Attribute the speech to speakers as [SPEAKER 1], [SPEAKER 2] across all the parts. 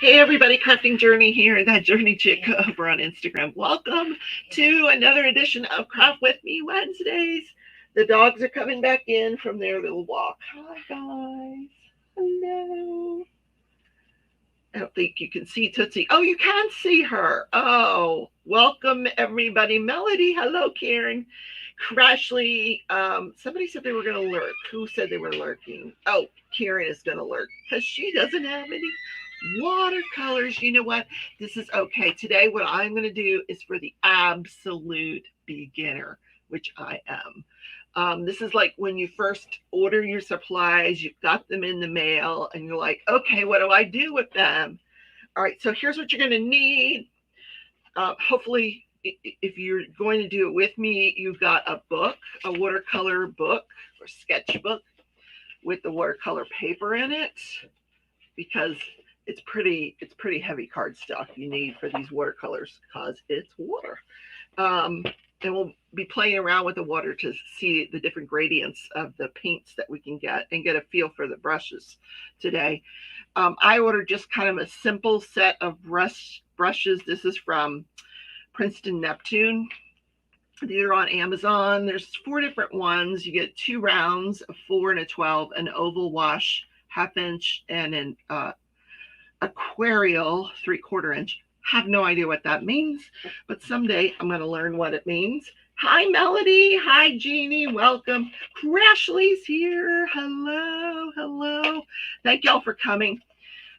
[SPEAKER 1] Hey everybody, Crafting Journey here, that Journey Chick over on Instagram. Welcome to another edition of Craft With Me Wednesdays. The dogs are coming back in from their little walk. Hi guys. Hello. I don't think you can see Tootsie. Oh, you can see her. Oh, welcome everybody. Melody, hello Karen. Crashly, somebody said they were going to lurk. Who said they were lurking? Oh, Karen is going to lurk because she doesn't have any watercolors. You know what? This is okay. Today, what I'm going to do is for the absolute beginner, which I am. This is like when you first order your supplies, you've got them in the mail, and you're like, okay, what do I do with them? All right, so here's what you're going to need. Hopefully, if you're going to do it with me, you've got a book, a watercolor book or sketchbook with the watercolor paper in it, because it's pretty heavy cardstock you need for these watercolors because it's water. Um, and we'll be playing around with the water to see the different gradients of the paints that we can get and get a feel for the brushes today. I ordered just kind of a simple set of brushes. This is from Princeton Neptune. These are on Amazon. There's 4 different ones. You get 2 rounds, a 4 and a 12, an oval wash, 1/2 inch, and an aquarial 3/4 inch. Have no idea what that means, but someday I'm going to learn what it means. Hi, Melody. Hi, Jeannie. Welcome. Crashly's here. Hello. Hello. Thank y'all for coming.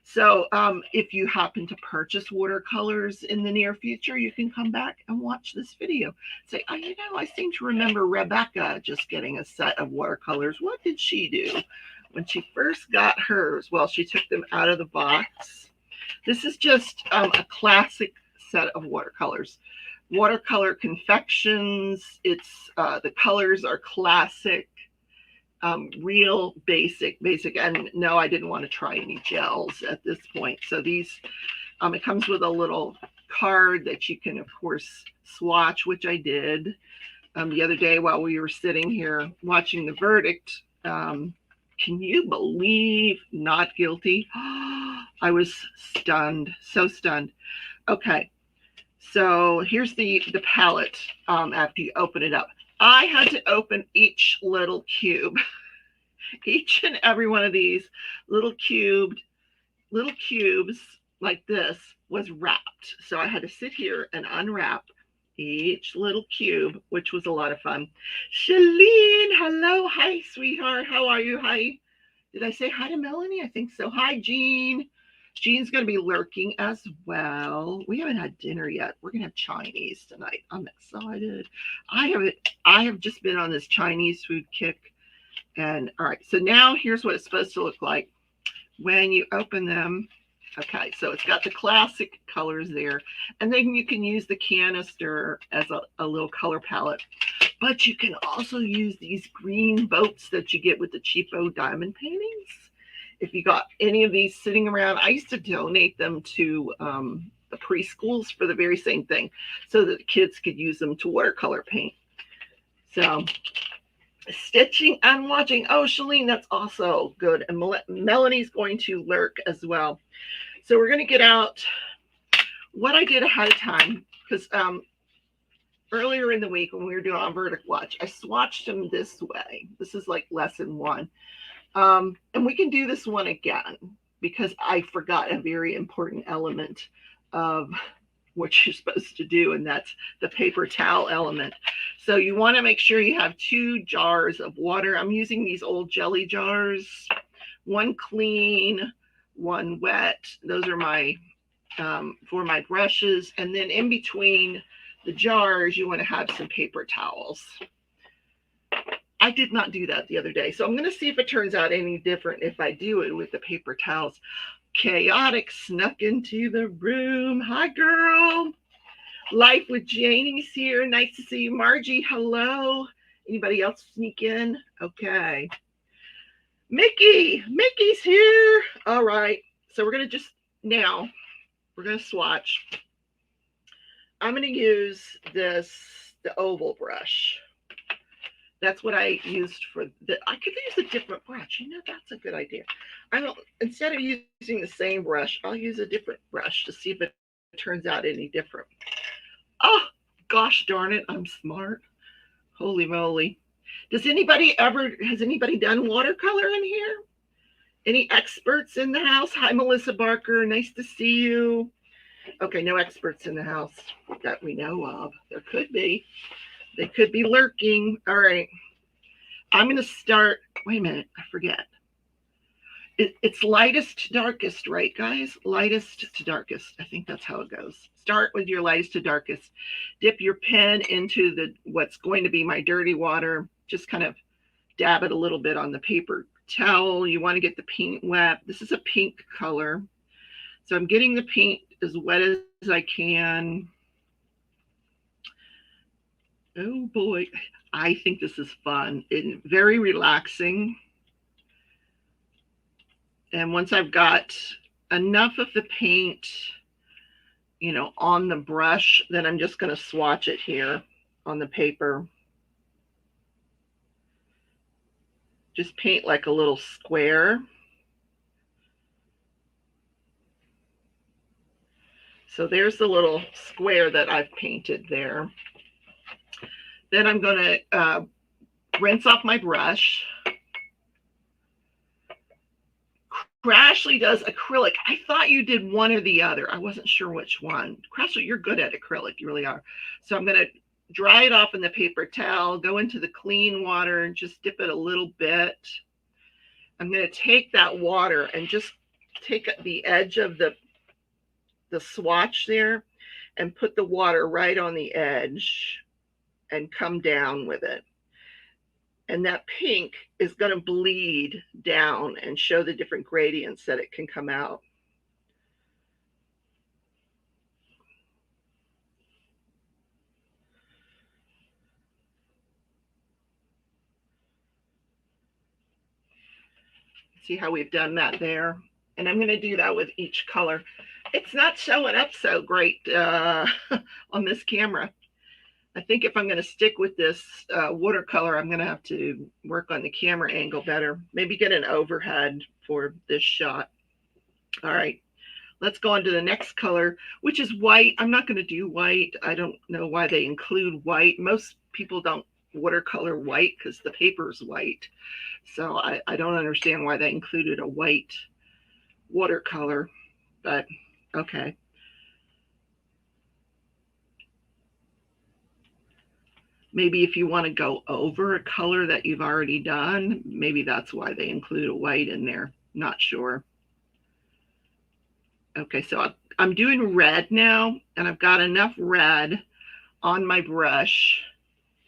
[SPEAKER 1] So, if you happen to purchase watercolors in the near future, you can come back and watch this video. Say, oh, I seem to remember Rebecca just getting a set of watercolors. What did she do when she first got hers? Well, she took them out of the box. This is just a classic set of watercolors. Watercolor confections. It's the colors are classic. Real basic. And no, I didn't want to try any gels at this point. So these, it comes with a little card that you can, of course, swatch, which I did the other day while we were sitting here watching the verdict. Can you believe not guilty? I was stunned, so stunned. Okay, so here's the palette after you open it up. I had to open each little cube. Each and every one of these little cubes like this was wrapped. So I had to sit here and unwrap each little cube, which was a lot of fun. Shalene, hello. Hi, sweetheart. How are you? Hi. Did I say hi to Melanie? I think so. Hi, Jean. Jean's going to be lurking as well. We haven't had dinner yet. We're going to have Chinese tonight. I'm excited. I have just been on this Chinese food kick. And all right, so now here's what it's supposed to look like when you open them. Okay, so it's got the classic colors there. And then you can use the canister as a little color palette. But you can also use these green boats that you get with the cheapo diamond paintings. If you got any of these sitting around, I used to donate them to the preschools for the very same thing, so that the kids could use them to watercolor paint. So stitching and watching. Oh, Shalene, that's also good. And Melanie's going to lurk as well. So we're going to get out what I did ahead of time, because earlier in the week when we were doing on Verdict Watch, I swatched them this way. This is like lesson 1. And we can do this one again because I forgot a very important element of what you're supposed to do, and that's the paper towel element. So you want to make sure you have 2 jars of water. I'm using these old jelly jars, 1 clean, 1 wet. Those are my for my brushes. And then in between the jars, you want to have some paper towels. I did not do that the other day, so I'm going to see if it turns out any different if I do it with the paper towels. Chaotic snuck into the room. Hi, girl. Life with Janie's here. Nice to see you. Margie, hello. Anybody else sneak in? Okay. Mickey's here. All right. So we're going to we're going to swatch. I'm going to use the oval brush. That's what I used for the, I could use a different brush. You know, that's a good idea. I don't, instead of using the same brush, I'll use a different brush to see if it turns out any different. Oh, gosh darn it, I'm smart. Holy moly. Does anybody ever, has anybody done watercolor in here? Any experts in the house? Hi, Melissa Barker. Nice to see you. Okay, no experts in the house that we know of. There could be. They could be lurking. All right. I'm going to start. Wait a minute. I forget. It's lightest to darkest, right, guys? Lightest to darkest. I think that's how it goes. Start with your lightest to darkest. Dip your pen into the what's going to be my dirty water. Just kind of dab it a little bit on the paper towel. You want to get the paint wet. This is a pink color. So I'm getting the paint as wet as I can. Oh boy, I think this is fun. It's very relaxing. And once I've got enough of the paint, you know, on the brush, then I'm just going to swatch it here on the paper. Just paint like a little square. So there's the little square that I've painted there. Then I'm going to rinse off my brush. Crashly does acrylic. I thought you did one or the other. I wasn't sure which one. Crashly, you're good at acrylic. You really are. So I'm going to dry it off in the paper towel, go into the clean water and just dip it a little bit. I'm going to take that water and just take the edge of the swatch there and put the water right on the edge and come down with it. And that pink is going to bleed down and show the different gradients that it can come out. See how we've done that there? And I'm going to do that with each color. It's not showing up so great on this camera. I think if I'm going to stick with this watercolor, I'm going to have to work on the camera angle better. Maybe get an overhead for this shot. All right, let's go on to the next color, which is white. I'm not going to do white. I don't know why they include white. Most people don't watercolor white because the paper is white. So I don't understand why they included a white watercolor, but okay. Maybe if you want to go over a color that you've already done, maybe that's why they include a white in there. Not sure. Okay, so I'm doing red now, and I've got enough red on my brush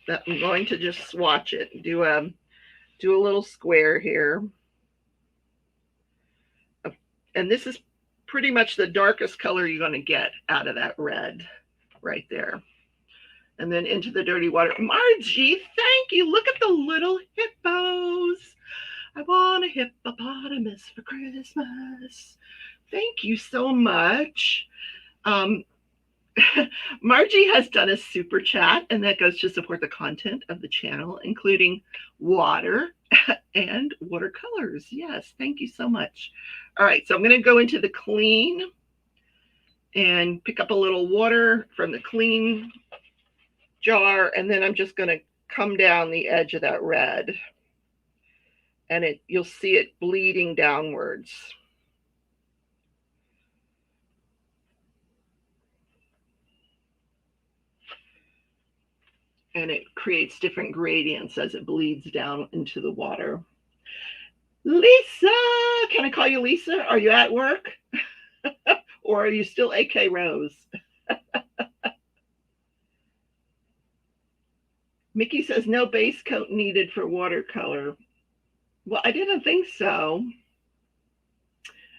[SPEAKER 1] that I'm going to just swatch it. Do a little square here. And this is pretty much the darkest color you're going to get out of that red right there. And then into the dirty water. Margie, thank you. Look at the little hippos. I want a hippopotamus for Christmas. Thank you so much. Margie has done a super chat, and that goes to support the content of the channel, including water and watercolors. Yes, thank you so much. All right, so I'm going to go into the clean and pick up a little water from the clean jar, and then I'm just going to come down the edge of that red, and you'll see it bleeding downwards. And it creates different gradients as it bleeds down into the water. Lisa, can I call you Lisa? Are you at work? Or are you still AK Rose? Mickey says no base coat needed for watercolor. Well, I didn't think so.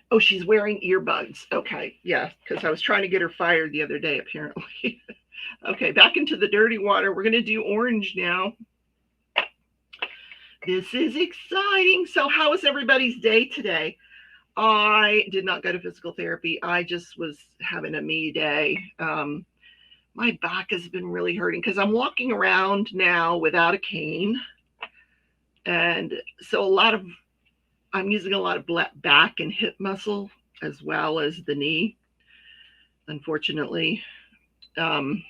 [SPEAKER 1] Oh, she's wearing earbuds. Okay, yeah, because I was trying to get her fired the other day, apparently. Okay, back into the dirty water. We're going to do orange now. This is exciting. So how was everybody's day today? I did not go to physical therapy. I just was having a me day. My back has been really hurting because I'm walking around now without a cane. And so I'm using a lot of back and hip muscle as well as the knee, unfortunately. Um,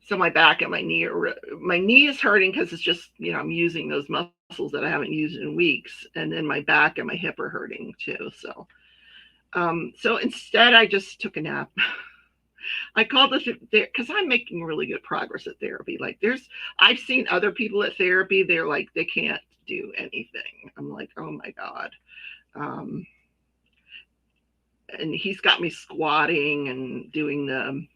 [SPEAKER 1] so my back and my knee is hurting because it's just, I'm using those muscles that I haven't used in weeks. And then my back and my hip are hurting too. So instead I just took a nap. I called this because I'm making really good progress at therapy. Like I've seen other people at therapy. They're like, they can't do anything. I'm like, oh my God. Um, and he's got me squatting and doing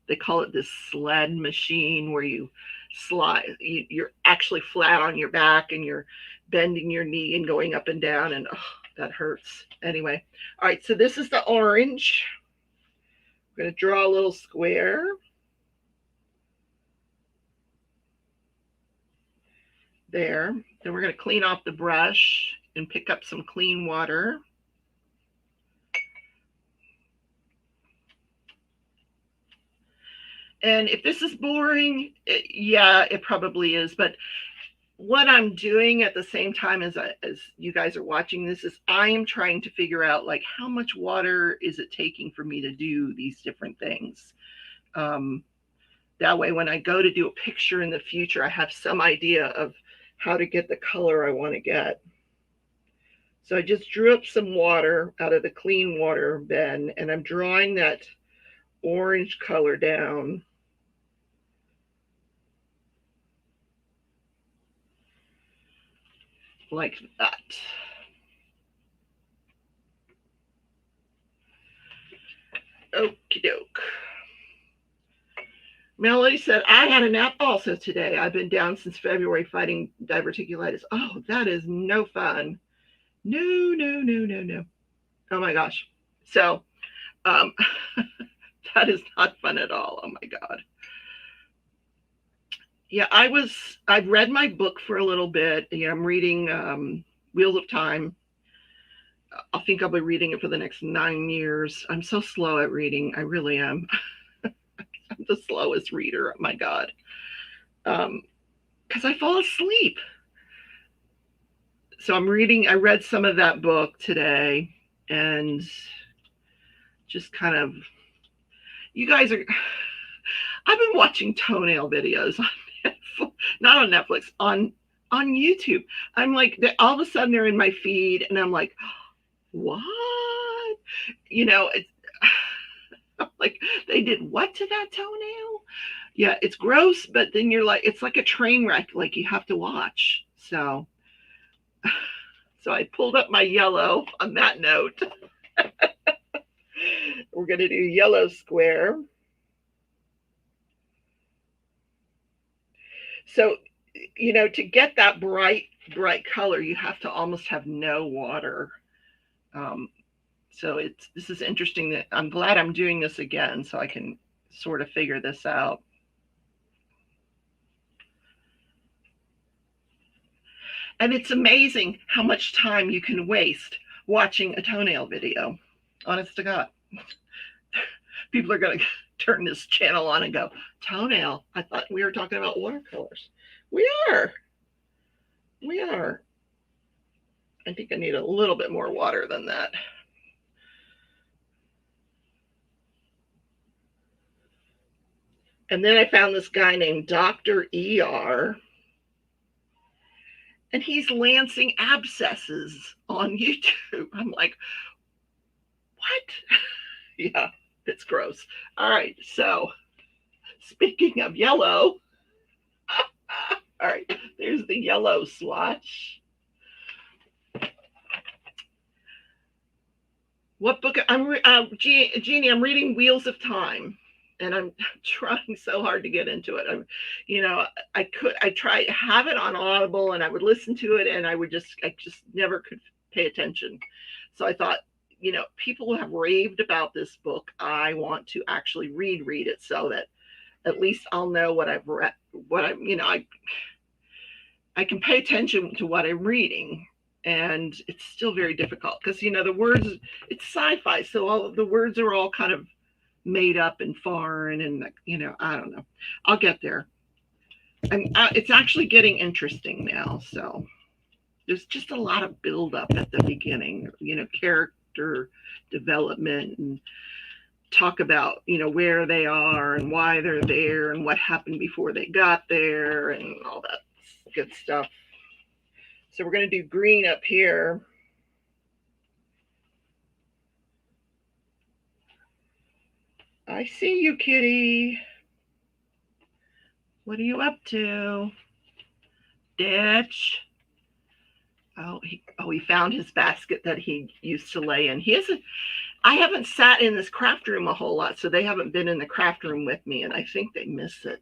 [SPEAKER 1] they call it this sled machine where you slide, you're actually flat on your back and you're bending your knee and going up and down. And oh, that hurts. Anyway. All right. So this is the orange. I'm going to draw a little square. There. Then we're going to clean off the brush and pick up some clean water. And if this is boring, yeah, it probably is. But what I'm doing at the same time as you guys are watching this is I am trying to figure out like how much water is it taking for me to do these different things. That way, when I go to do a picture in the future, I have some idea of how to get the color I want to get. So I just drew up some water out of the clean water bin, and I'm drawing that orange color down. Like that. Okie doke. Melody said, I had a nap also today. I've been down since February fighting diverticulitis. Oh, that is no fun. No, no, no, no, no. Oh my gosh. So, that is not fun at all. Oh my God. Yeah, I've read my book for a little bit. Yeah, I'm reading Wheels of Time. I think I'll be reading it for the next 9 years. I'm so slow at reading. I really am. I'm the slowest reader. Oh my God. Because I fall asleep. So I read some of that book today and just kind of, you guys are, I've been watching toenail videos on Netflix, not on Netflix, on YouTube. I'm like, all of a sudden they're in my feed and I'm like, what? It's like, they did what to that toenail? Yeah, it's gross, but then you're like, it's like a train wreck, like you have to watch. So I pulled up my yellow on that note. We're going to do yellow square. So, to get that bright color, you have to almost have no water. So this is interesting. That I'm glad I'm doing this again so I can sort of figure this out. And it's amazing how much time you can waste watching a toenail video. Honest to God. People are going to turn this channel on and go, toenail? I thought we were talking about watercolors. We are. I think I need a little bit more water than that. And then I found this guy named Dr. ER. And he's lancing abscesses on YouTube. I'm like, what? Yeah, it's gross. All right, so speaking of yellow, all right, there's the yellow swatch. What book? Jeannie, I'm reading Wheels of Time. And I'm trying so hard to get into it. I try have it on Audible and I would listen to it and I just never could pay attention. So I thought, people have raved about this book. I want to actually read it so that at least I'll know what I've read, I can pay attention to what I'm reading. And it's still very difficult because, the words, it's sci-fi. So all of the words are all kind of made up and foreign and I don't know. I'll get there. It's actually getting interesting now. So there's just a lot of build up at the beginning, character development and talk about, where they are and why they're there and what happened before they got there and all that good stuff. So we're going to do green up here. I see you, kitty. What are you up to? Ditch. He found his basket that he used to lay in. I haven't sat in this craft room a whole lot, so they haven't been in the craft room with me, and I think they miss it.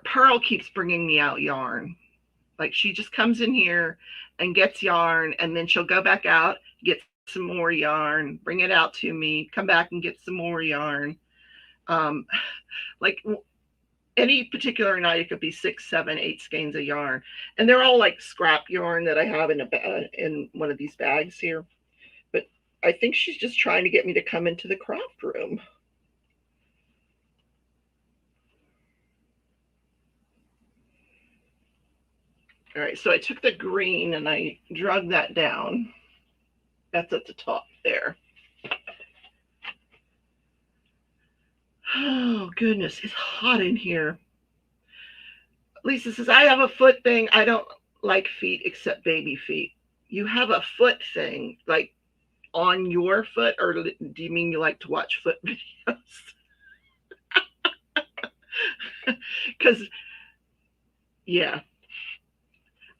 [SPEAKER 1] Pearl keeps bringing me out yarn. Like, she just comes in here and gets yarn, and then she'll go back out, get some more yarn, bring it out to me, come back and get some more yarn. Like any particular night, it could be 6, 7, 8 skeins of yarn, and they're all like scrap yarn that I have in one of these bags here. But I think she's just trying to get me to come into the craft room. All right, so I took the green and I drug that down. That's at the top there. Oh, goodness, it's hot in here. Lisa says, I have a foot thing. I don't like feet except baby feet. You have a foot thing, like on your foot, or do you mean you like to watch foot videos? Because, yeah.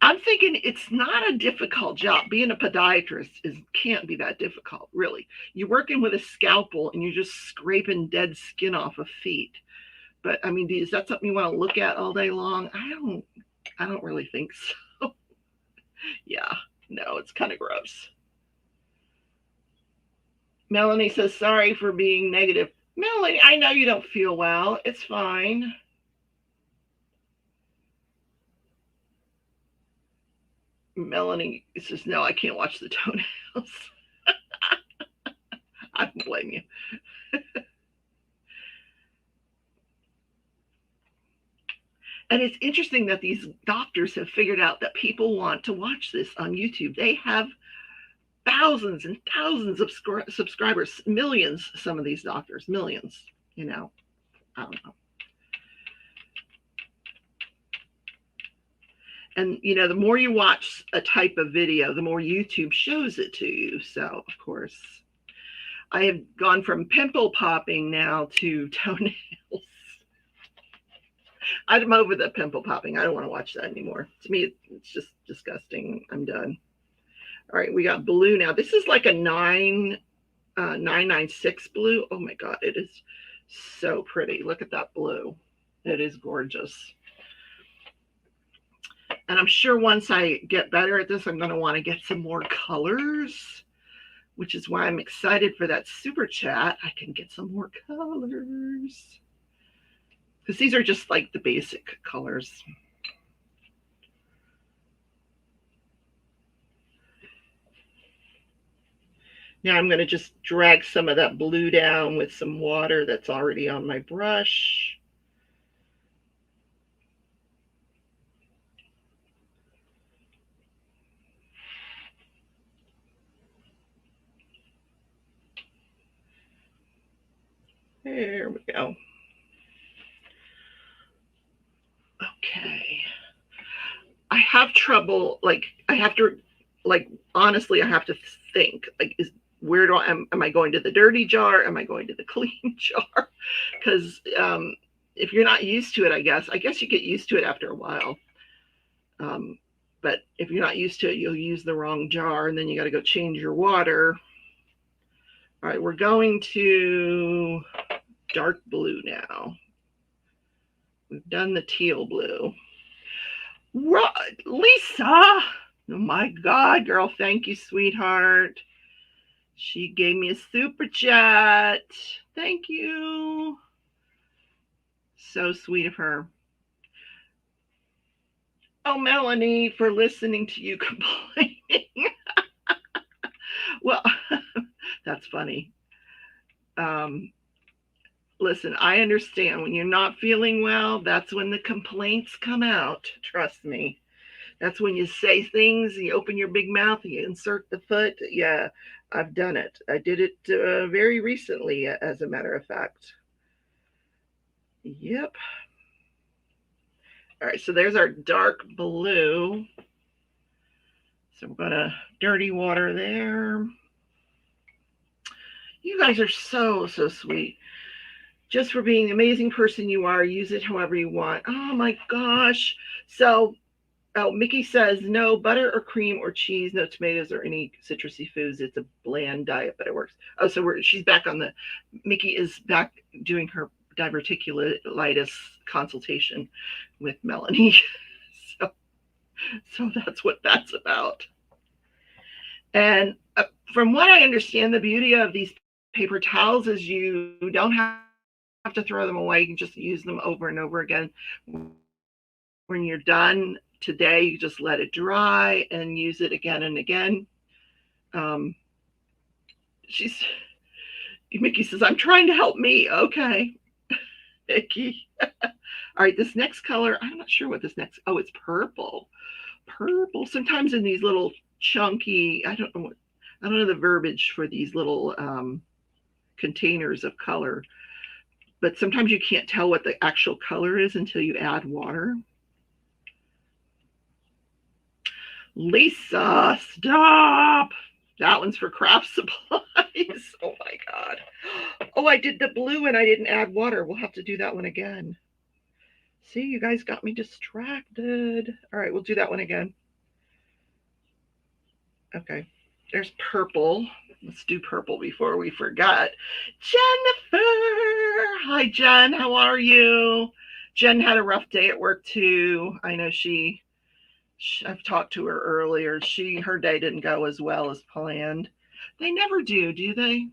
[SPEAKER 1] I'm thinking it's not a difficult job. Being a podiatrist can't be that difficult, really. You're working with a scalpel and you're just scraping dead skin off of feet. But I mean, is that something you want to look at all day long? I don't really think so. Yeah, no, it's kind of gross. Melanie says, sorry for being negative. Melanie, I know you don't feel well. It's fine. Melanie says, no, I can't watch the toenails. I don't blame you. And it's interesting that these doctors have figured out that people want to watch this on YouTube. They have thousands and thousands of subscribers, millions, some of these doctors, millions, I don't know. And, the more you watch a type of video, the more YouTube shows it to you. So, of course, I have gone from pimple popping now to toenails. I'm over the pimple popping. I don't want to watch that anymore. To me, it's just disgusting. I'm done. All right, we got blue now. This is like a 996 blue. Oh my God, it is so pretty. Look at that blue. It is gorgeous. And I'm sure once I get better at this, I'm going to want to get some more colors, which is why I'm excited for that super chat. I can get some more colors. Because these are just like the basic colors. Now I'm going to just drag some of that blue down with some water that's already on my brush. There we go. Okay. I have trouble, honestly, I have to think, am I going to the dirty jar? Am I going to the clean jar? Because if you're not used to it, I guess you get used to it after a while. But if you're not used to it, you'll use the wrong jar and then you got to go change your water. All right, we're going to dark blue now. We've done the teal blue. Lisa, oh my God, girl, thank you, sweetheart. She gave me a super chat. Thank you. So sweet of her. Oh, Melanie, for listening to you complaining. Well, that's funny. Listen, I understand when you're not feeling well, that's when the complaints come out. Trust me. That's when you say things, you open your big mouth, you insert the foot. Yeah, I've done it. I did it very recently, as a matter of fact. Yep. All right, so there's our dark blue. So we're going to dirty water there. You guys are so, so sweet. Just for being the amazing person you are, use it however you want. Oh my gosh. So, oh, Mickey says no butter or cream or cheese, no tomatoes or any citrusy foods. It's a bland diet, but it works. Oh, so she's back on the, Mickey is back doing her diverticulitis consultation with Melanie. so, so that's what that's about. And from what I understand, the beauty of these paper towels is you don't have to throw them away. You can just use them over and over again. When you're done today, you just let it dry and use it again and again. Mickey says, I'm trying to help me. Okay, Mickey. All right, this next color, I'm not sure what this next, oh, it's purple. Purple. Sometimes in these little chunky, I don't know the verbiage for these little containers of color, but sometimes you can't tell what the actual color is until you add water. Lisa, stop. That one's for craft supplies. Oh my God. Oh, I did the blue and I didn't add water. We'll have to do that one again. See, you guys got me distracted. All right, we'll do that one again. Okay, there's purple. Let's do purple before we forget. Jennifer. Hi, Jen. How are you? Jen had a rough day at work too. I know I've talked to her earlier. Her day didn't go as well as planned. They never do they?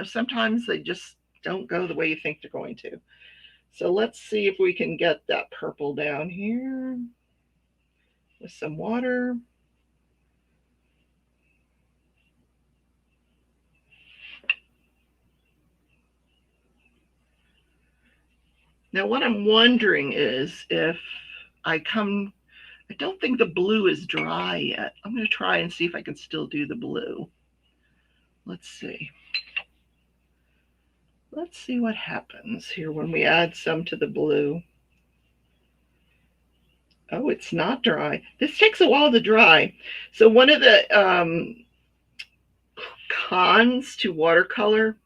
[SPEAKER 1] Sometimes they just don't go the way you think they're going to. So let's see if we can get that purple down here with some water. Now, what I'm wondering is if I don't think the blue is dry yet. I'm going to try and see if I can still do the blue. Let's see. Let's see what happens here when we add some to the blue. Oh, it's not dry. This takes a while to dry. So one of the cons to watercolor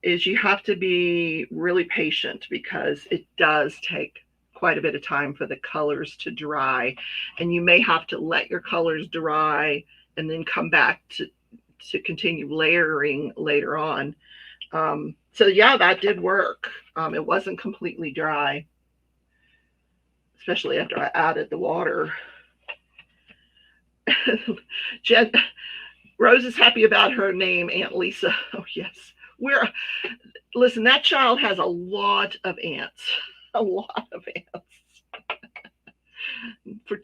[SPEAKER 1] is you have to be really patient because it does take quite a bit of time for the colors to dry, and you may have to let your colors dry and then come back to continue layering later on. So yeah, that did work. It wasn't completely dry, especially after I added the water. Jen, Rose is happy about her name, Aunt Lisa. Oh yes, listen, that child has a lot of aunts, a lot of aunts.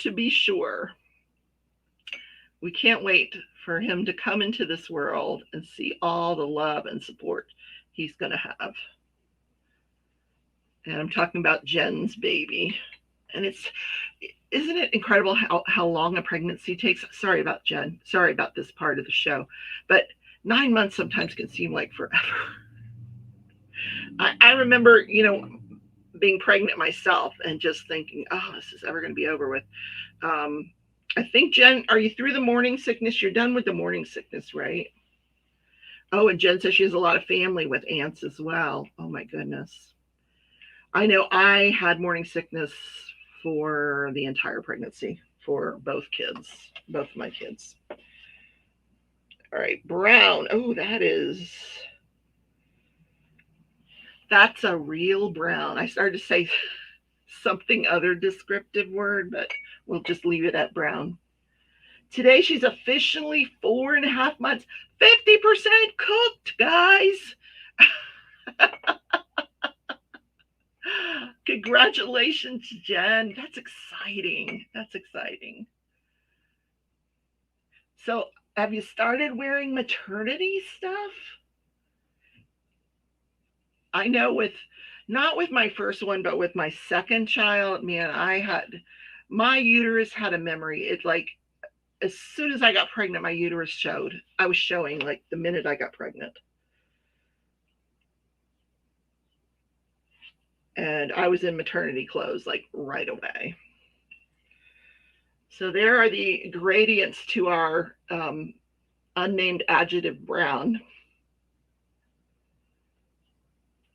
[SPEAKER 1] To be sure, we can't wait for him to come into this world and see all the love and support he's going to have. And I'm talking about Jen's baby. And isn't it incredible how long a pregnancy takes? Sorry about Jen. Sorry about this part of the show. But 9 months sometimes can seem like forever. I remember, being pregnant myself and just thinking, oh, this is ever going to be over with. I think, Jen, are you through the morning sickness? You're done with the morning sickness, right? Oh, and Jen says she has a lot of family with aunts as well. Oh, my goodness. I know I had morning sickness for the entire pregnancy for both of my kids. All right, brown. Oh, that's a real brown. I started to say something other descriptive word, but we'll just leave it at brown. Today she's officially 4.5 months, 50% cooked, guys. Congratulations, Jen. That's exciting. That's exciting. So, have you started wearing maternity stuff? I know not with my first one, but with my second child, man, my uterus had a memory. It like, as soon as I got pregnant, my uterus showed. I was showing like the minute I got pregnant. And I was in maternity clothes like right away. So there are the gradients to our unnamed adjective brown.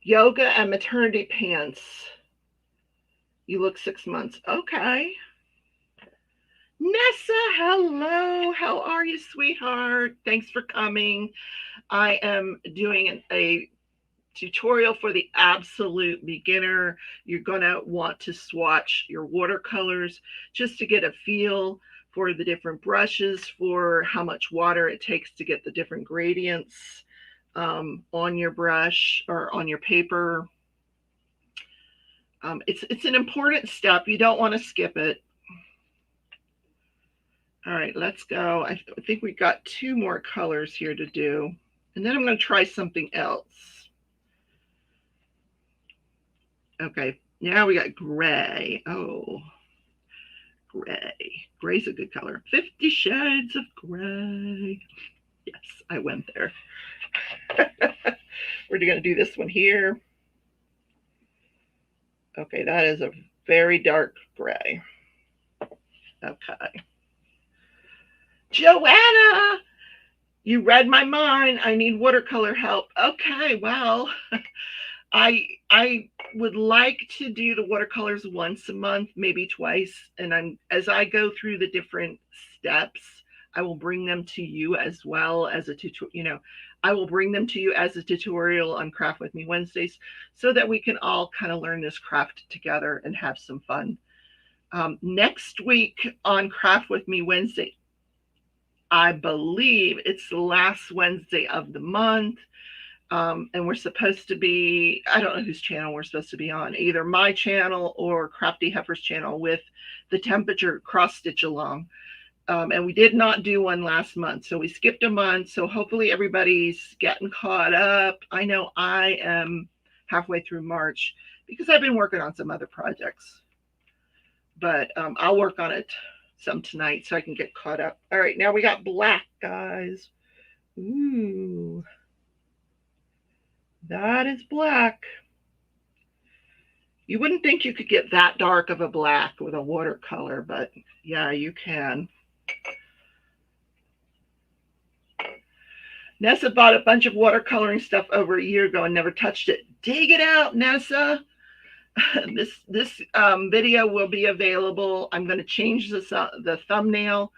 [SPEAKER 1] Yoga and maternity pants. You look 6 months. Okay. Nessa, hello. How are you, sweetheart? Thanks for coming. I am doing a tutorial for the absolute beginner. You're going to want to swatch your watercolors just to get a feel for the different brushes, for how much water it takes to get the different gradients on your brush or on your paper. It's an important step. You don't want to skip it. All right, let's go. I think we got 2 more colors here to do. And then I'm going to try something else. Okay, now we got gray. Oh, gray. Gray's a good color. 50 Shades of Gray. Yes, I went there. We're going to do this one here. Okay, that is a very dark gray. Okay. Joanna, you read my mind. I need watercolor help. Okay, well, I would like to do the watercolors once a month, maybe twice. And as I go through the different steps, I will bring them to you as well as a tutorial. I will bring them to you as a tutorial on Craft With Me Wednesdays so that we can all kind of learn this craft together and have some fun. Next week on Craft With Me Wednesday, I believe it's the last Wednesday of the month. And we're supposed to be, I don't know whose channel we're supposed to be on, either my channel or Crafty Heifer's channel with the temperature cross stitch along. And we did not do one last month, so we skipped a month. So hopefully everybody's getting caught up. I know I am halfway through March because I've been working on some other projects, but I'll work on it some tonight so I can get caught up. All right, now we got black, guys. Ooh, that is black. You wouldn't think you could get that dark of a black with a watercolor, but yeah, you can. Nessa bought a bunch of watercoloring stuff over a year ago and never touched it. Dig it out, Nessa. This video will be available. I'm going to change the thumbnail.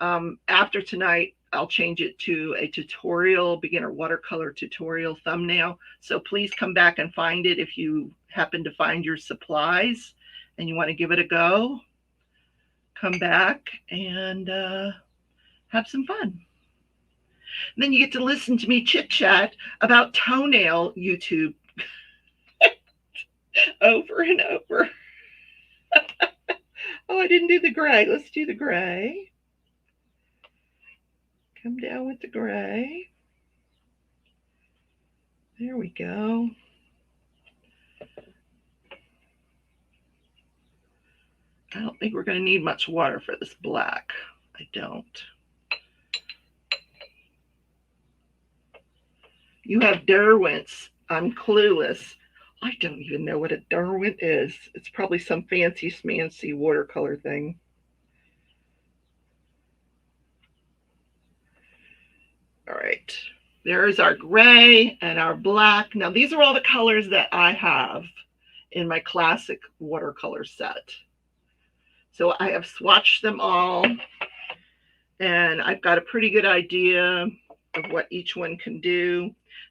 [SPEAKER 1] After tonight, I'll change it to a tutorial, beginner watercolor tutorial thumbnail. So please come back and find it if you happen to find your supplies and you want to give it a go. Come back and have some fun. And then you get to listen to me chit-chat about toenail YouTube over and over. Oh, I didn't do the gray. Let's do the gray. Come down with the gray. There we go. I don't think we're going to need much water for this black. I don't. You have Derwents. I'm clueless. I don't even know what a Derwent is. It's probably some fancy schmancy watercolor thing. All right. There's our gray and our black. Now, these are all the colors that I have in my classic watercolor set. So I have swatched them all, and I've got a pretty good idea of what each one can do.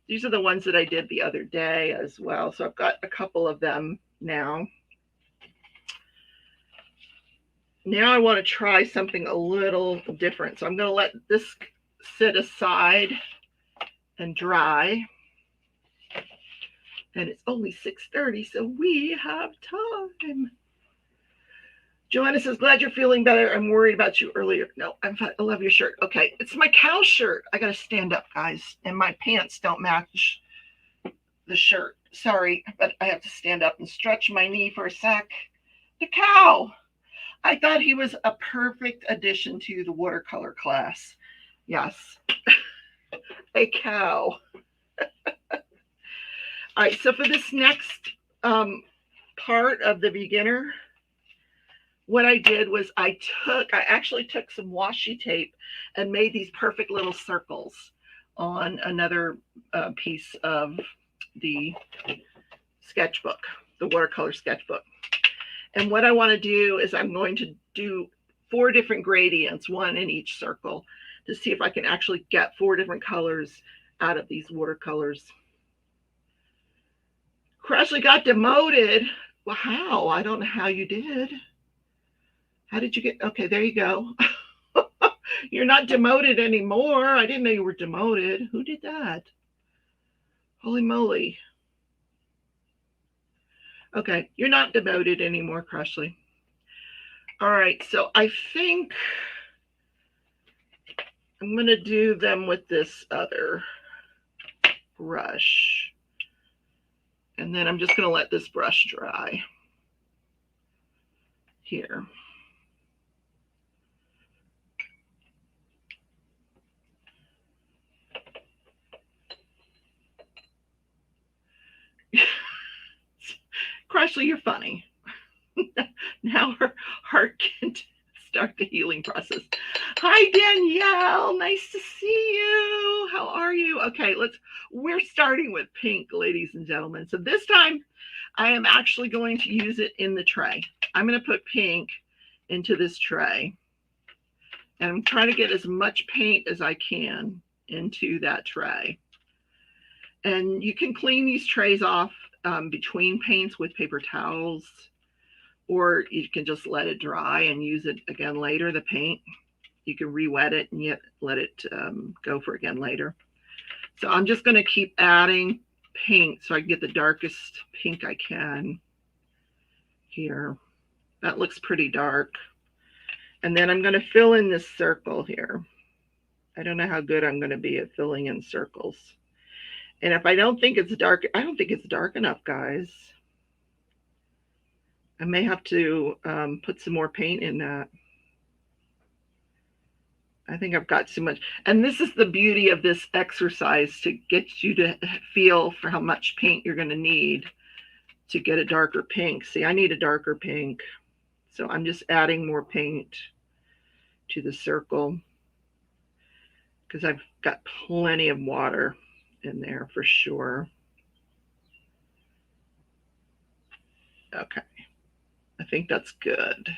[SPEAKER 1] These are the ones that I did the other day as well. So I've got a couple of them now. Now I want to try something a little different. So I'm going to let this sit aside and dry. And it's only 6:30, so we have time. Joanna says, glad you're feeling better. I'm worried about you earlier. No, I'm fine. I love your shirt. Okay, it's my cow shirt. I got to stand up, guys. And my pants don't match the shirt. Sorry, but I have to stand up and stretch my knee for a sec. The cow. I thought he was a perfect addition to the watercolor class. Yes, a cow. All right, so for this next part of the beginner, what I did was I actually took some washi tape and made these perfect little circles on another piece of the sketchbook, the watercolor sketchbook. And what I want to do is I'm going to do 4 different gradients, one in each circle, to see if I can actually get 4 different colors out of these watercolors. Crashly got demoted. Well, how? I don't know how you did. How did you get? Okay, there you go. You're not demoted anymore. I didn't know you were demoted. Who did that? Holy moly. Okay, you're not demoted anymore, Crashly. All right, so I think I'm going to do them with this other brush. And then I'm just going to let this brush dry here. Crashly, you're funny. Now her heart can start the healing process. Hi, Danielle. Nice to see you. How are you? Okay, we're starting with pink, ladies and gentlemen. So this time I am actually going to use it in the tray. I'm going to put pink into this tray. And I'm trying to get as much paint as I can into that tray. And you can clean these trays off between paints with paper towels, or you can just let it dry and use it again later, the paint. You can re-wet it and yet let it go for again later. So I'm just going to keep adding paint so I can get the darkest pink I can here. That looks pretty dark. And then I'm going to fill in this circle here. I don't know how good I'm going to be at filling in circles. And if I don't think it's dark, I don't think it's dark enough, guys. I may have to put some more paint in that. I think I've got too much. And this is the beauty of this exercise, to get you to feel for how much paint you're going to need to get a darker pink. See, I need a darker pink. So I'm just adding more paint to the circle because I've got plenty of water in there for sure. Okay, I think that's good.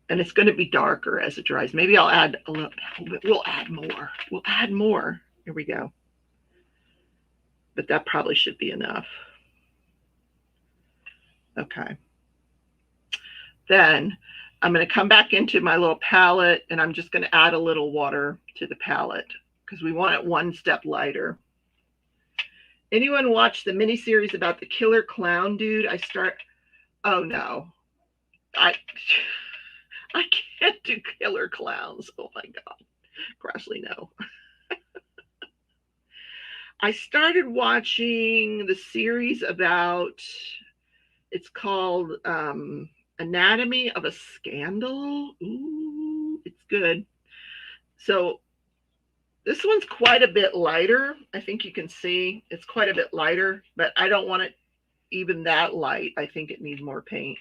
[SPEAKER 1] And it's going to be darker as it dries. Maybe I'll add a little bit. We'll add more. We'll add more. Here we go. But that probably should be enough. Okay. Then I'm going to come back into my little palette, and I'm just going to add a little water to the palette because we want it one step lighter. Anyone watch the miniseries about the killer clown dude? Oh no. I can't do killer clowns. Oh my God. Crashly, no. I started watching the series about, it's called Anatomy of a Scandal. Ooh, it's good. So this one's quite a bit lighter. I think you can see it's quite a bit lighter, but I don't want it even that light. I think it needs more paint.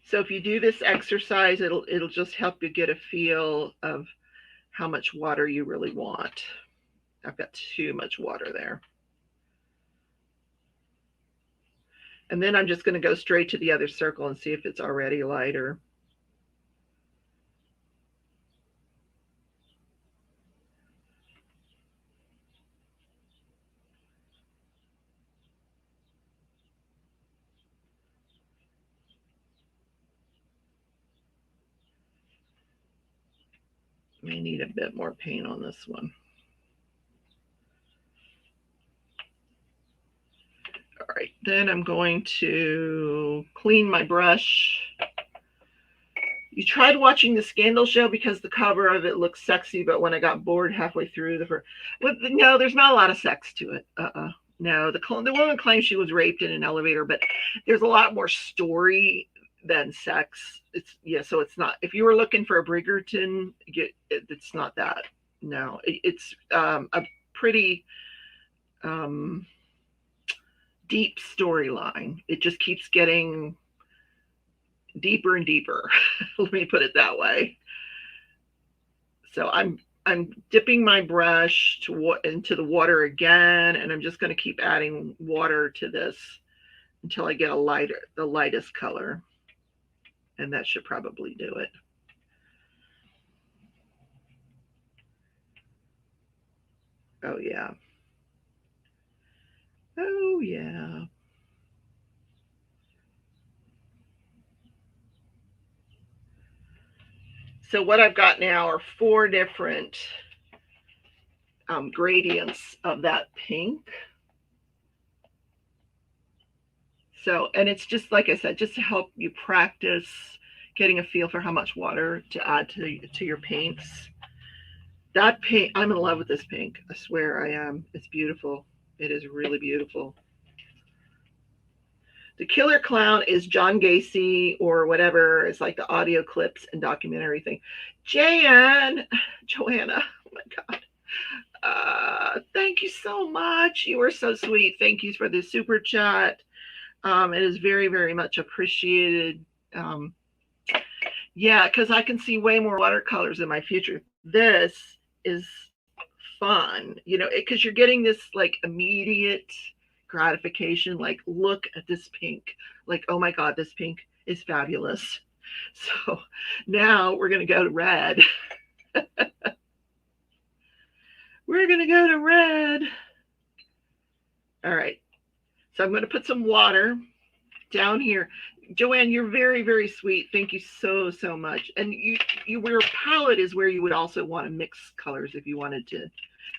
[SPEAKER 1] So if you do this exercise, it'll just help you get a feel of how much water you really want. I've got too much water there. And then I'm just going to go straight to the other circle and see if it's already lighter. May need a bit more paint on this one. All right, then I'm going to clean my brush You tried watching the Scandal show because the cover of it looks sexy, but when I got bored halfway through no, there's not a lot of sex to it. No, the woman claims she was raped in an elevator, but there's a lot more story than sex. So it's not. If you were looking for a Bridgerton, it's not that. No, it's a pretty deep storyline. It just keeps getting deeper and deeper. Let me put it that way. So I'm dipping my brush into the water again, and I'm just going to keep adding water to this until I get the lightest color, and that should probably do it. Oh yeah. Oh yeah. So what I've got now are 4 different gradients of that pink. So, and it's just like I said, just to help you practice getting a feel for how much water to add to your paints. That paint, I'm in love with this pink. I swear I am. It's beautiful. It is really beautiful. The Killer Clown is John Gacy or whatever. It's like the audio clips and documentary thing. Joanna, oh my God. Thank you so much. You were so sweet. Thank you for the super chat. It is very, very much appreciated. Yeah, because I can see way more watercolors in my future. This is fun, because you're getting this like immediate gratification. Like, look at this pink. Like, oh my God, this pink is fabulous. So now we're going to go to red. We're going to go to red. All right. So I'm going to put some water down here. Joanne, you're very, very sweet. Thank you so, so much. And your palette is where you would also want to mix colors if you wanted to.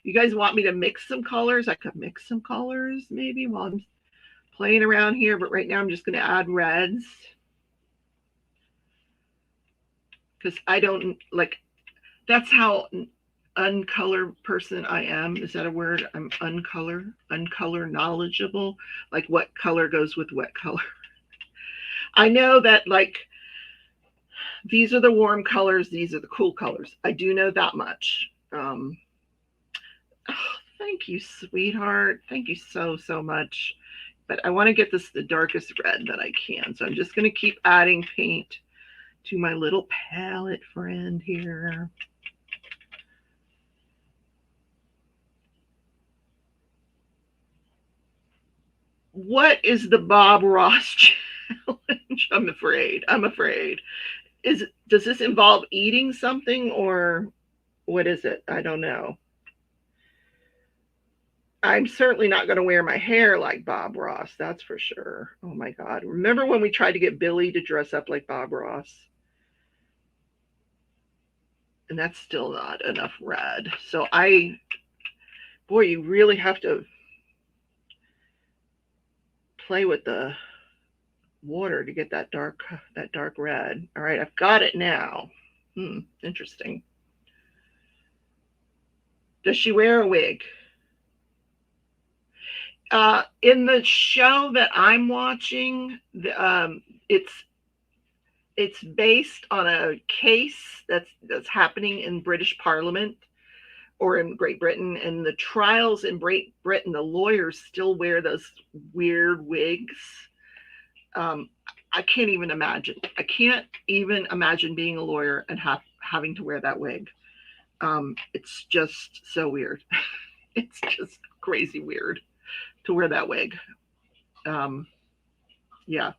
[SPEAKER 1] You guys want me to mix some colors? I could mix some colors maybe while I'm playing around here. But right now I'm just going to add reds. Because I don't like, that's how uncolored person I am. Is that a word? I'm uncolor knowledgeable. Like what color goes with what color. I know that like these are the warm colors, these are the cool colors. I do know that much. Oh, thank you, sweetheart. Thank you so, so much. But I want to get this the darkest red that I can. So I'm just going to keep adding paint to my little palette friend here. What is the Bob Ross challenge? I'm afraid. Does this involve eating something or what is it? I don't know. I'm certainly not going to wear my hair like Bob Ross. That's for sure. Oh my God. Remember when we tried to get Billy to dress up like Bob Ross? And that's still not enough red. So boy, you really have to play with the water to get that dark red. All right, I've got it now. Interesting. Does she wear a wig? In the show that I'm watching, it's based on a case that's happening in British Parliament or in Great Britain, and the trials in Great Britain, the lawyers still wear those weird wigs. I can't even imagine. I can't even imagine being a lawyer and having to wear that wig. It's just so weird. It's just crazy weird to wear that wig. Yeah.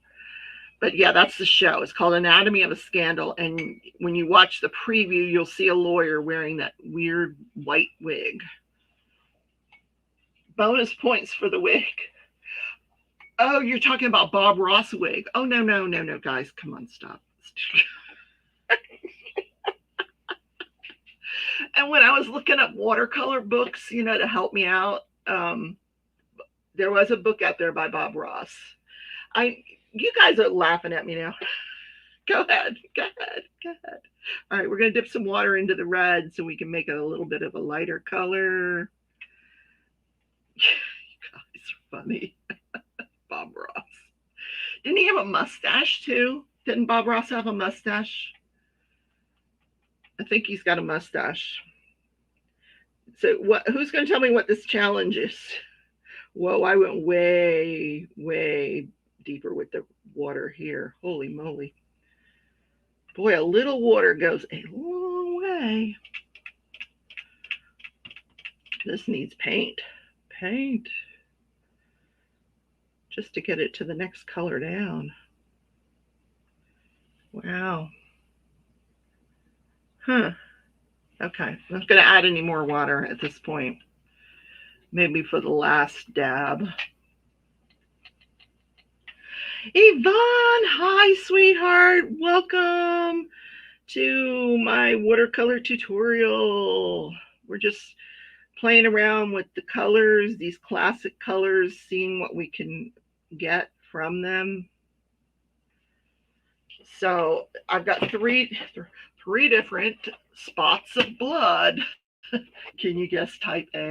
[SPEAKER 1] But yeah, that's the show. It's called Anatomy of a Scandal. And when you watch the preview, you'll see a lawyer wearing that weird white wig. Bonus points for the wig. Oh, you're talking about Bob Ross wig. Oh, no, guys. Come on, stop. And when I was looking up watercolor books, to help me out, there was a book out there by Bob Ross. You guys are laughing at me now. Go ahead. Go ahead. Go ahead. All right, we're going to dip some water into the red so we can make it a little bit of a lighter color. You guys are funny. Bob Ross. Didn't he have a mustache too? Didn't Bob Ross have a mustache? I think he's got a mustache. So who's going to tell me what this challenge is? Whoa, I went way, way deeper with the water here. Holy moly. Boy, a little water goes a long way. This needs paint. Paint. Just to get it to the next color down. Wow. Huh. Okay. I'm not going to add any more water at this point. Maybe for the last dab. Yvonne, hi, sweetheart. Welcome to my watercolor tutorial. We're just playing around with the colors, these classic colors, seeing what we can get from them. So I've got three different spots of blood. Can you guess type A?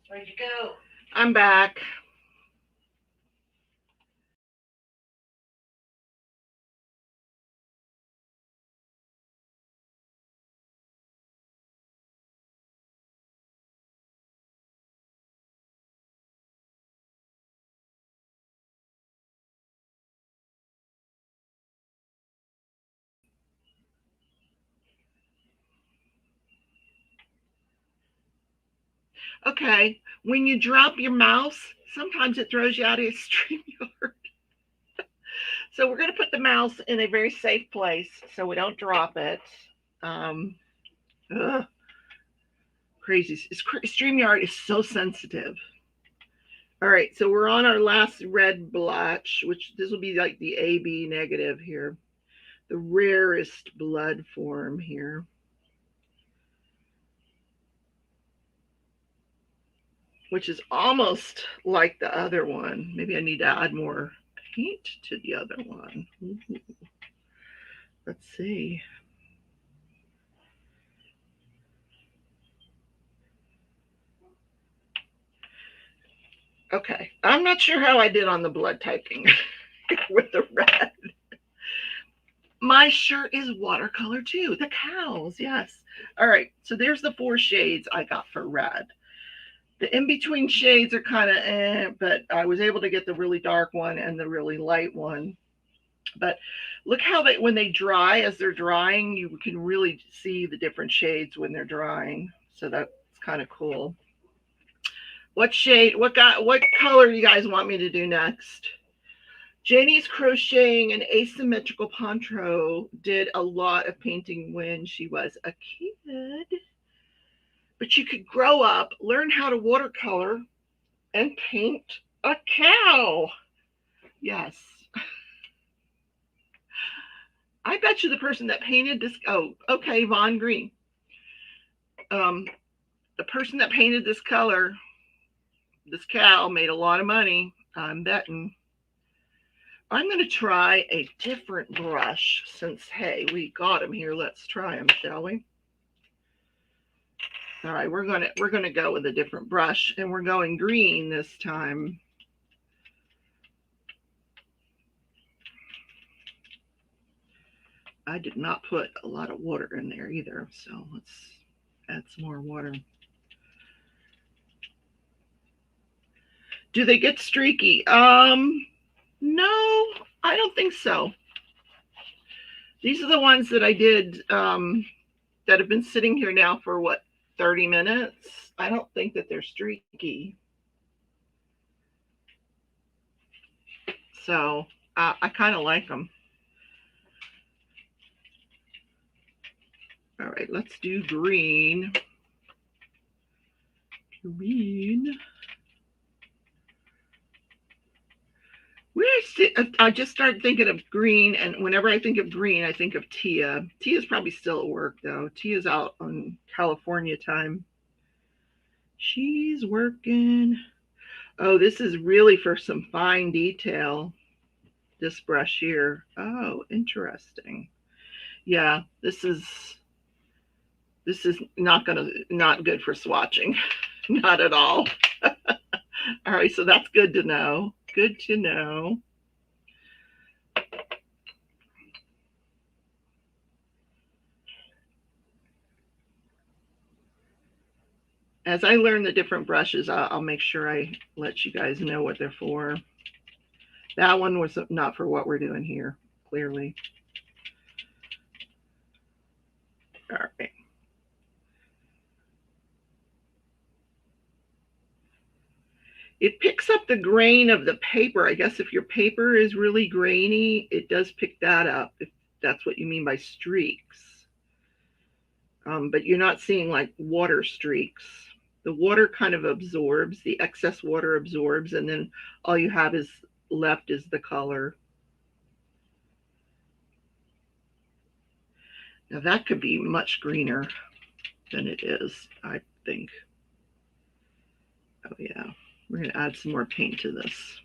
[SPEAKER 1] Where'd you go? I'm back. Okay, when you drop your mouse, sometimes it throws you out of StreamYard. So we're going to put the mouse in a very safe place so we don't drop it. Um, Crazy. StreamYard is so sensitive. All right, so we're on our last red blotch, which this will be like the AB negative here, the rarest blood form here. Which is almost like the other one. Maybe I need to add more paint to the other one. Ooh. Let's see. Okay, I'm not sure how I did on the blood typing with the red. My shirt is watercolor too. The cows, yes. All right, so there's the 4 shades I got for red. The in-between shades are kind of but I was able to get the really dark one and the really light one. But look how when they dry, as they're drying, you can really see the different shades when they're drying. So that's kind of cool. What shade, what color do you guys want me to do next? Janie's Crocheting an Asymmetrical Poncho did a lot of painting when she was a kid. But you could grow up, learn how to watercolor, and paint a cow. Yes. I bet you the person that painted this, oh, okay, Von Green. The person that painted this color, this cow, made a lot of money. I'm betting. I'm going to try a different brush since, hey, we got them here. Let's try them, shall we? All right, we're gonna go with a different brush, and we're going green this time. I did not put a lot of water in there either, so let's add some more water. Do they get streaky? No, I don't think so. These are the ones that I did that have been sitting here now for what, 30 minutes? I don't think that they're streaky. So I kind of like them. All right, let's do green. Green. I just started thinking of green, and whenever I think of green, I think of Tia. Tia's probably still at work, though. Tia's out on California time. She's working. Oh, this is really for some fine detail, this brush here. Oh, interesting. Yeah, this is not good for swatching. Not at all. All right, so that's good to know. Good to know. As I learn the different brushes, I'll make sure I let you guys know what they're for. That one was not for what we're doing here, clearly. All right. It picks up the grain of the paper. I guess if your paper is really grainy, it does pick that up, if that's what you mean by streaks. But you're not seeing like water streaks. The water kind of absorbs, the excess water absorbs, and then all you have is left is the color. Now that could be much greener than it is, I think. Oh yeah, we're going to add some more paint to this.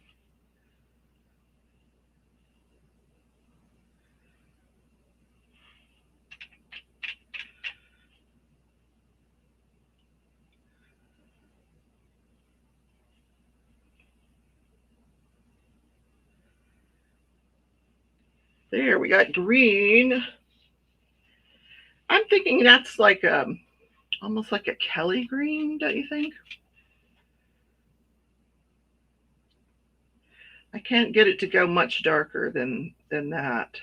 [SPEAKER 1] There, we got green. I'm thinking that's like almost like a Kelly green, don't you think? I can't get it to go much darker than that.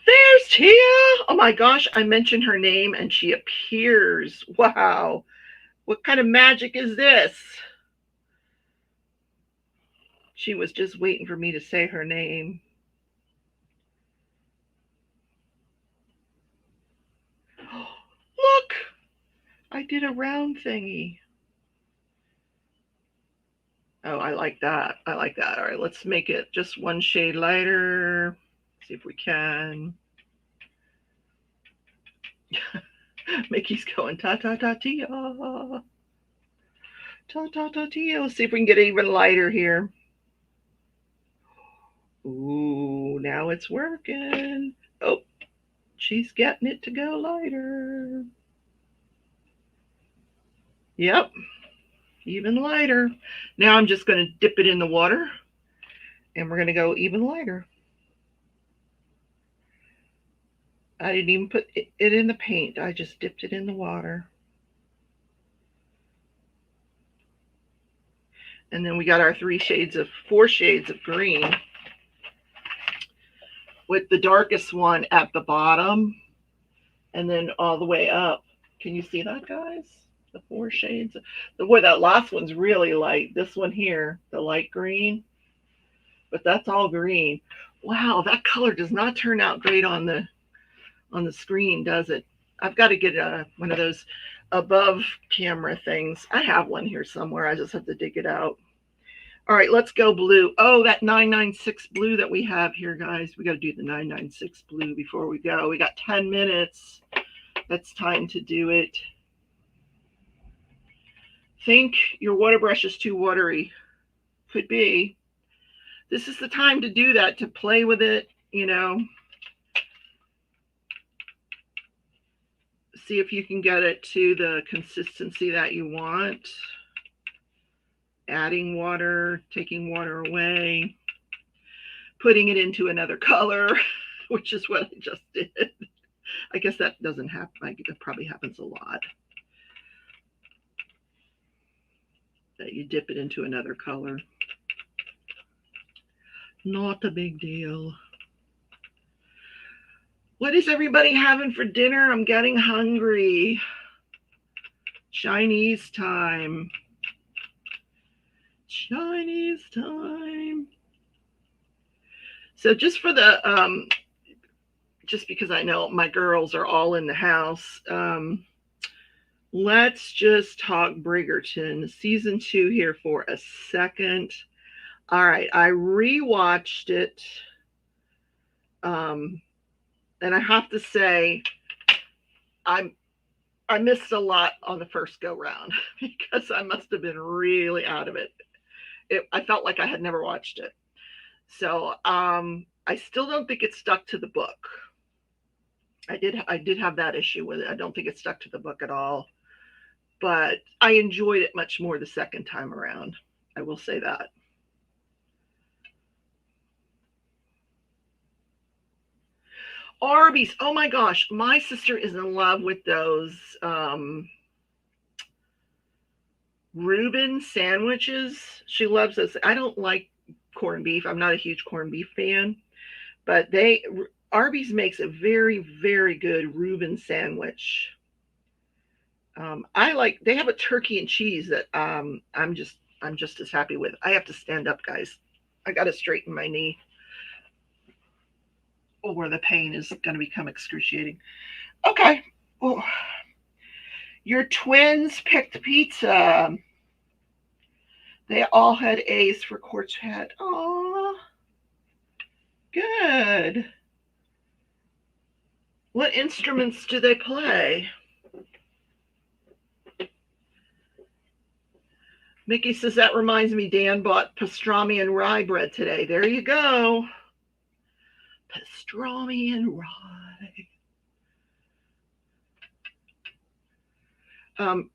[SPEAKER 1] There's Tia. Oh my gosh, I mentioned her name and she appears. Wow. What kind of magic is this? She was just waiting for me to say her name. Look, I did a round thingy. Oh, I like that. I like that. All right, let's make it just one shade lighter. See if we can. Mickey's going ta-ta-ta-tia. Ta-ta-ta-tia. Let's see if we can get even lighter here. Ooh, now it's working. Oh, she's getting it to go lighter. Yep, even lighter. Now I'm just going to dip it in the water, and we're going to go even lighter. I didn't even put it in the paint. I just dipped it in the water. And then we got our 4 shades of green, with the darkest one at the bottom and then all the way up. Can you see that, guys? The 4 shades. That last one's really light. This one here, the light green, but that's all green. Wow, that color does not turn out great on the screen, does it? I've got to get one of those above camera things. I have one here somewhere. I just have to dig it out. All right, let's go blue. Oh, that 996 blue that we have here, guys. We got to do the 996 blue before we go. We got 10 minutes. That's time to do it. Think your water brush is too watery. Could be. This is the time to do that, to play with it, you know. See if you can get it to the consistency that you want. Adding water, taking water away, putting it into another color, which is what I just did. I guess that doesn't happen. That probably happens a lot. That you dip it into another color. Not a big deal. What is everybody having for dinner? I'm getting hungry. Chinese time. Chinese time. So just for the, just because I know my girls are all in the house, let's just talk Bridgerton season 2 here for a second. All right, I rewatched it, and I have to say, I missed a lot on the first go round because I must have been really out of it. I felt like I had never watched it. So I still don't think it stuck to the book. I did have that issue with it. I don't think it stuck to the book at all. But I enjoyed it much more the second time around. I will say that. Arby's. Oh my gosh. My sister is in love with those Reuben sandwiches. She loves those. I don't like corned beef. I'm not a huge corned beef fan, but Arby's makes a very, very good Reuben sandwich. They have a turkey and cheese that I'm just as happy with. I have to stand up, guys. I got to straighten my knee, or the pain is going to become excruciating. Okay. Well, your twins picked pizza. They all had A's for quartet. Aw, good. What instruments do they play? Mickey says, that reminds me, Dan bought pastrami and rye bread today. There you go. Pastrami and rye.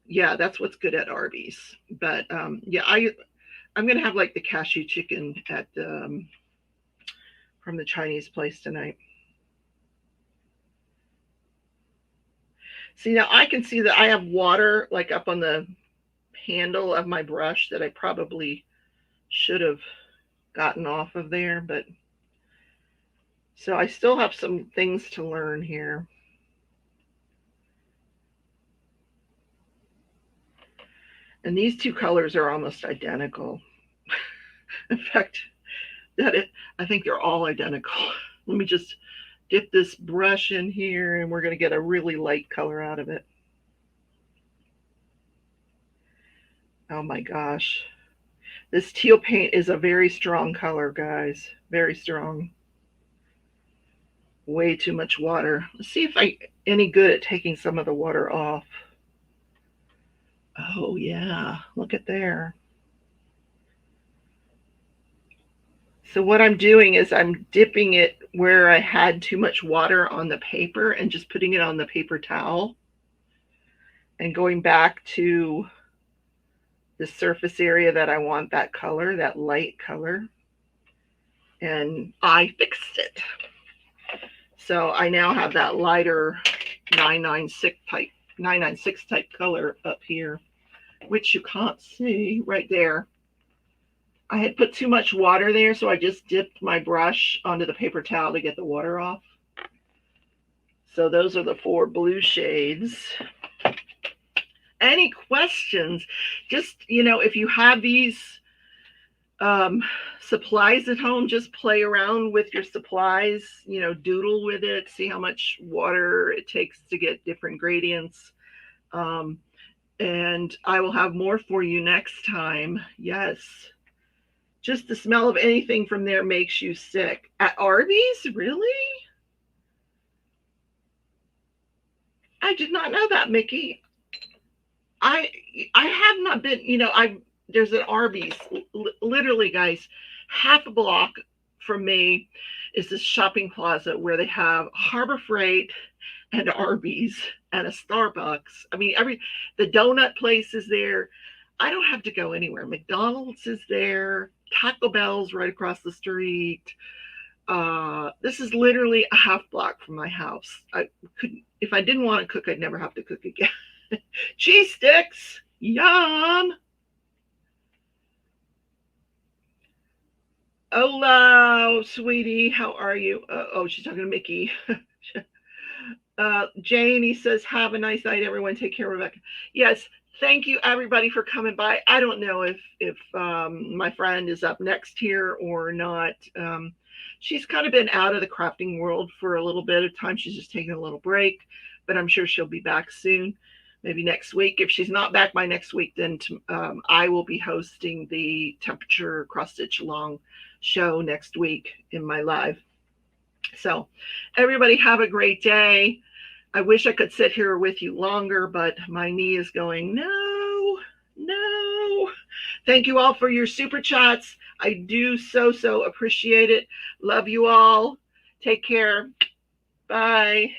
[SPEAKER 1] Yeah, that's what's good at Arby's. But yeah, I'm gonna have like the cashew chicken at from the Chinese place tonight. See, now I can see that I have water like up on the handle of my brush that I probably should have gotten off of there, but so I still have some things to learn here. And these two colors are almost identical. In fact, I think they're all identical. Let me just dip this brush in here and we're going to get a really light color out of it. Oh my gosh. This teal paint is a very strong color, guys. Very strong. Way too much water. Let's see if I'm any good at taking some of the water off. Oh yeah, look at there. So what I'm doing is I'm dipping it where I had too much water on the paper and just putting it on the paper towel and going back to the surface area that I want that color, that light color. And I fixed it. So I now have that lighter 996 type color up here, which you can't see right there. I had put too much water there, so I just dipped my brush onto the paper towel to get the water off. So those are the 4 blue shades. Any questions? Just, if you have these supplies at home, just play around with your supplies, doodle with it, see how much water it takes to get different gradients. And I will have more for you next time. Yes. Just the smell of anything from there makes you sick. At Arby's? Really? I did not know that, Mickey. I have not been, there's an Arby's, literally, guys, half a block from me is this shopping plaza where they have Harbor Freight and Arby's and a Starbucks. I mean, the donut place is there. I don't have to go anywhere. McDonald's is there. Taco Bell's right across the street. This is literally a half block from my house. I couldn't, if I didn't want to cook, I'd never have to cook again. Cheese sticks, yum. Hola, sweetie, how are you? Oh, she's talking to Mickey. Janie says, have a nice night, everyone. Take care, Rebecca. Yes, thank you, everybody, for coming by. I don't know if my friend is up next here or not. She's kind of been out of the crafting world for a little bit of time. She's just taking a little break, but I'm sure she'll be back soon. Maybe next week. If she's not back by next week, then I will be hosting the temperature cross stitch along show next week in my live. So everybody have a great day. I wish I could sit here with you longer, but my knee is going, no. Thank you all for your super chats. I do so appreciate it. Love you all. Take care. Bye.